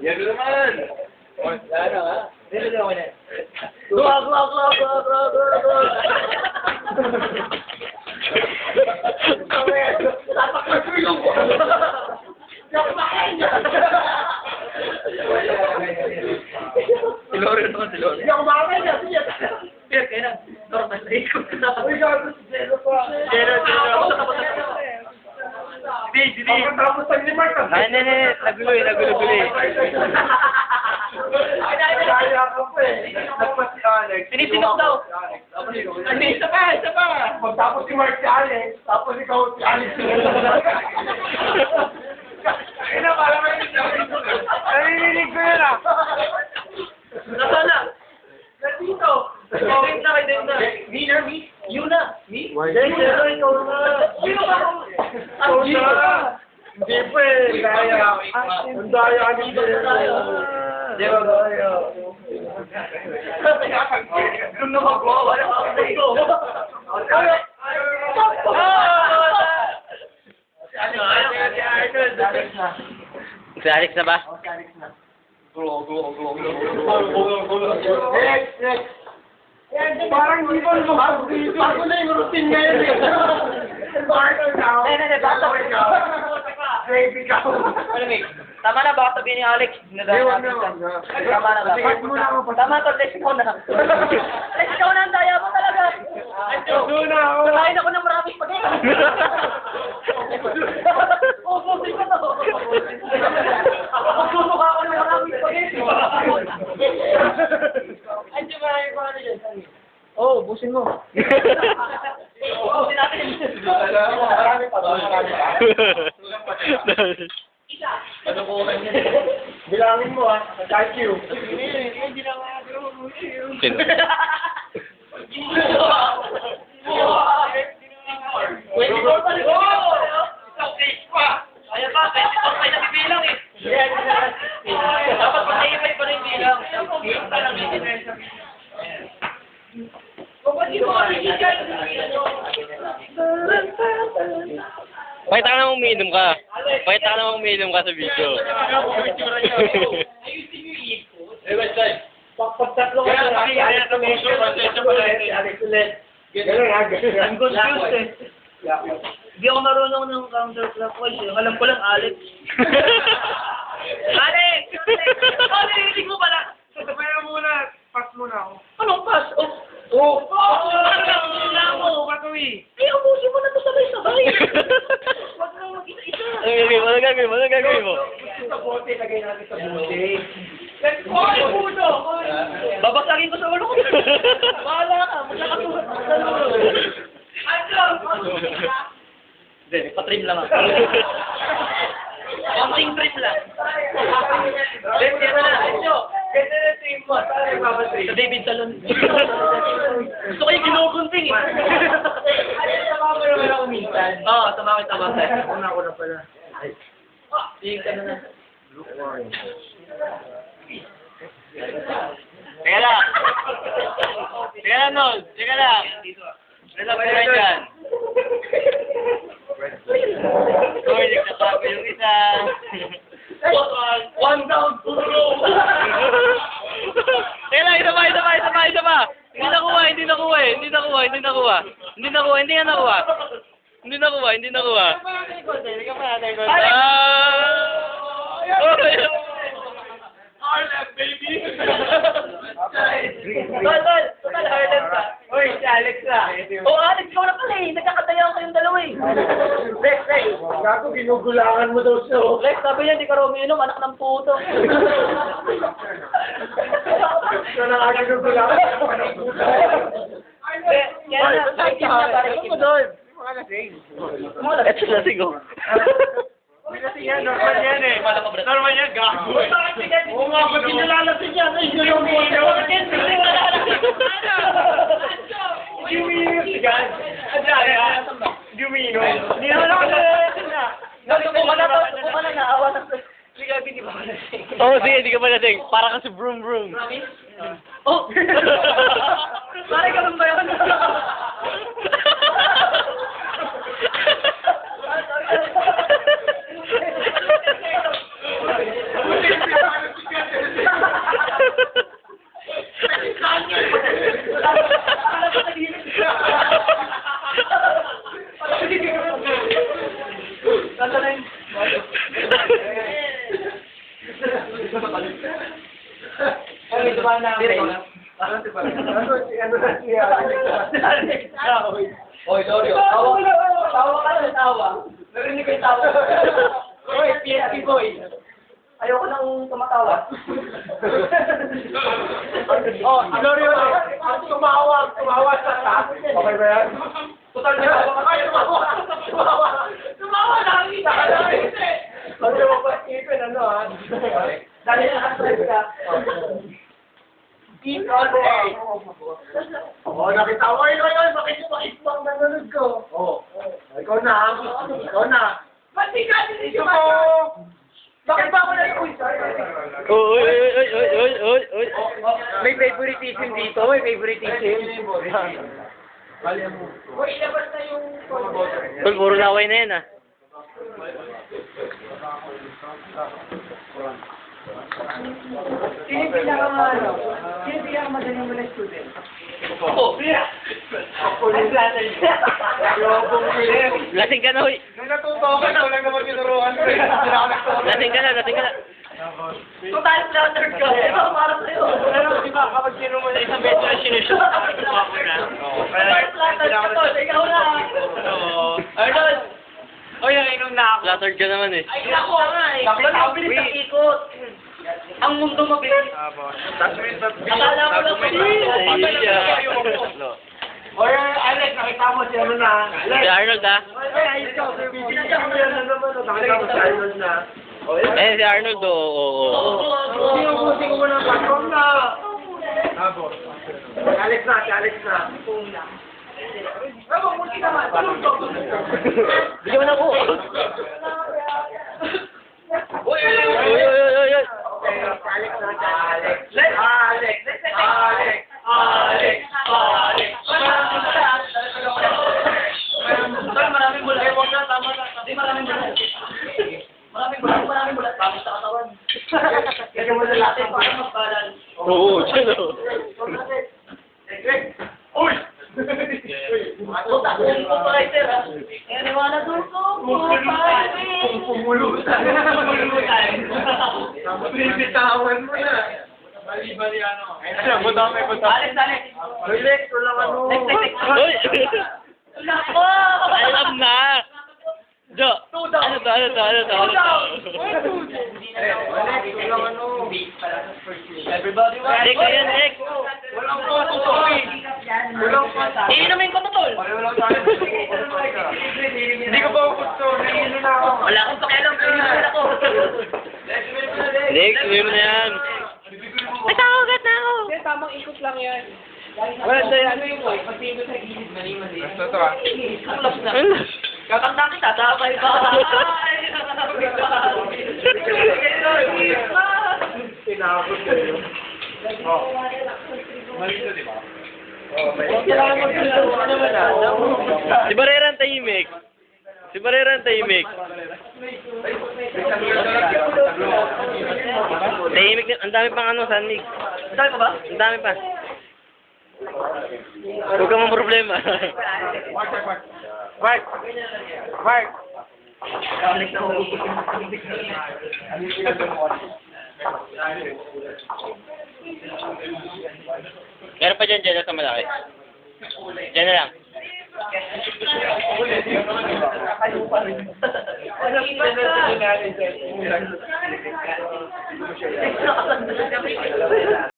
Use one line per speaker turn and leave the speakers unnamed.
Yan naman.
Ano ha? Dito na ako na.
Si Lore naman, si Lore.
Hindi ako makakain na. Sige. Pero kaya na. Normal na ikot. Uy, gago si Zero pa.
Zero. Hindi.
Tapos ang limar ka.
Hindi. Nagulo.
Kaya ka pa eh. Nagpas si Alex.
Tinitinok daw.
Isa pa. Magtapos si Mark si Alex, tapos ikaw si Alex. Ina, parang may narinig ko yun ah.
Nasaan na?
Nandito.
Dito na.
Winner, me? You na. Me?
Zero, ikaw na.
Sino ba ako? Ikaw na. Hindi pa eh. Daya. Ang daya ni Zero.
Zero.
Doon na magawa. Wala ako sa ito.
Si Alex na ba?
Next. Parang hindi ko lumabas dito. Ako na yung routine ngayon eh. Marker now. Baby ka.
Tama na, baka sabihin ni Alex. Tama na. Tama to, Lex, ikaw na. Lex, ikaw na ang daya mo talaga.
Doon na ako.
Nakain ako ng maraming spaghetti. Ubusin ko to. Magsusuka ako ng maraming spaghetti. Andiyo maraming pa ano dyan.
Oh, busin mo.
Ubusin natin.
Marami pa.
Ano ko?
Bilangin mo ah. Thank you.
Sino? Ayan pa, 24 tayo nabibilang eh. Dapat pag-iipay pa rin bilang. Pakita ka namang umiinom ka. Pakita ka namang umiinom ka sa video.
Pagtatlo ka na. Alex ulit. Ganun ha.
I'm confused eh. Hindi ako marunong ng counterclockwise eh. Alam ko lang, Alex. Alex! Narinig mo pala?
Kaya muna. Pass muna ako.
Anong pass?
Oh!
Ano mo?
Patuwi.
Eh, ubusin mo na ito sabay-sabay. Huwag na mag-isa-isa. Ano gagawin mo?
Sa bote, lagay natin sa bote.
Hoy, puto! Babasagin ko sa ulo ko. Bahala ka. Magkakasulat ka sa ulo. Hindi, patrim lang ako. Konting trim lang.
Let's get na. Ganda na trim mo. Saan yung babasay?
Sa David Salon. Gusto ko yung ginugunting eh.
Sama mo naman ako minsan.
Oo, sama kita ba?
Una ko na pala.
Sige ka na. Teka lang. Teka lang, Nol. Teka lang. Relax ka dyan. Uy, nagsasabi yung isa.
One down, puro.
Teka lang, isa pa. Hindi nakuha. Hindi nakuha.
Harlem, baby!
Total, Harlem ka.
Uy, si Alex na.
Oh, Alex, ikaw na pala eh. Nagkakatayan kayong dalawa eh.
Rex. Gago, ginugulangan mo daw siya.
Rex, sabi niya, hindi ka raw umiinom, anak ng puto.
Siya na nga ginugulangan. Anong puto?
Kaya na, kahit yun niya, parang
Ano mo doon? Mga lasing.
Ito lasing oh.
Hindi kasi yan, normal yan eh. Normal yan, gago. Oo nga, ba't kinalalasing yan? Ay, yun yung puto. Hindi umiinom si Gans. Hindi umiinom. Hindi naman ako nalasing na.
Kung ka na naawa na. Oo, sige, hindi ka pa lasing. Para ka si Vroom Vroom. Oh! Pare ka ba yun? Ay, ito ba namin? Oy, sorry. Tawa ka na, tawa. Narinig ko yung tawa. Oy, PSP boy. Ayoko nang tumatawa.
Oh, sorry ulit. Tumawa sa taas. Okay ba yan?
Total na tumawa nakakita ka na.
Sabi mo pa isipin, ano ha?
Dali na ka-stress ka.
Keep on way. Oh, nakita ko yun. Makikipang nanonood ko. Oh, ikaw na. Ikaw na.
Ba't di ka din
Ito po.
Bakit ba ako na yung
May favoritism dito. May favoritism.
Uy, ilabas na yung...
Tol, puro laway na yan, ah.
Sino yung pinaka-ano? Sino yung pinaka-magaling mo na student? Ako.
Lasing ka na, huy.
Nung natuto ako, ito lang naman tinuruan ko.
Lasing ka na, lasing ka na.
Total flattered ka. Ito, para sa'yo.
Pero di ba, kapag sino mo sa isang beso na sinushoot, ako na.
Total flattered ka to. Ikaw na.
Arnold! Oy, nainom na ako.
Flattered ka naman, eh.
Ay, ako nga eh. Ba't mabilis ang ikot? Ang mundo mabilis. Akala mo lang
Oy, Alex, nakita mo si ano na.
Si Arnold, ah.
Ay, ayos ka. Binigyan mo yan na naman. Nakita mo si Arnold na.
Eh, si Arnold, oo.
Sinubusin ko ng patron na. Si Alex na.
Pero multi naman.
Bigyan mo na ako.
Uy,
Uy.
Maraming bulat. Tama na. Hindi, maraming bulat. Maraming bulat. Tapos sa katawan. Kaya mo na natin para magbalan.
Oo, dyan, oh.
Uy!
Puta, kung operator ah. Kaya wala doon ko.
Pumulutan. Bibitawan mo na. Bali-bali ano. Buta.
Alex.
Alex, wala ano.
Next.
Uy!
Nako!
Alam na! Jo! Ano to?
Everybody wants.
Nick, ayan, Nick!
Walang tututuin. Walang pata.
Iinumin ko to, tol.
Hindi ko pa gusto. Naiinom na ako.
Wala akong pakialam. Iinumin ako.
Nick, sabihin mo na yan. May tawagad na ako!
Tamang ikot lang yan.
Well, ano yung
boy? Pag tingin sa gilid, mali.
Basta to ah.
Kulas na. Kakanta kita, sabay ba?
Tinapos ko yun. Oh. Mali to, di ba? Oh, may...
Si Barrera ang tahimik. Tahimik din. Ang dami pang ano, Sanmig.
Saan ka ba?
Ang dami pa. Huwag kang problema.
Mark!
Meron pa dyan sa malaki. Dyan na lang.
Ano iba ka?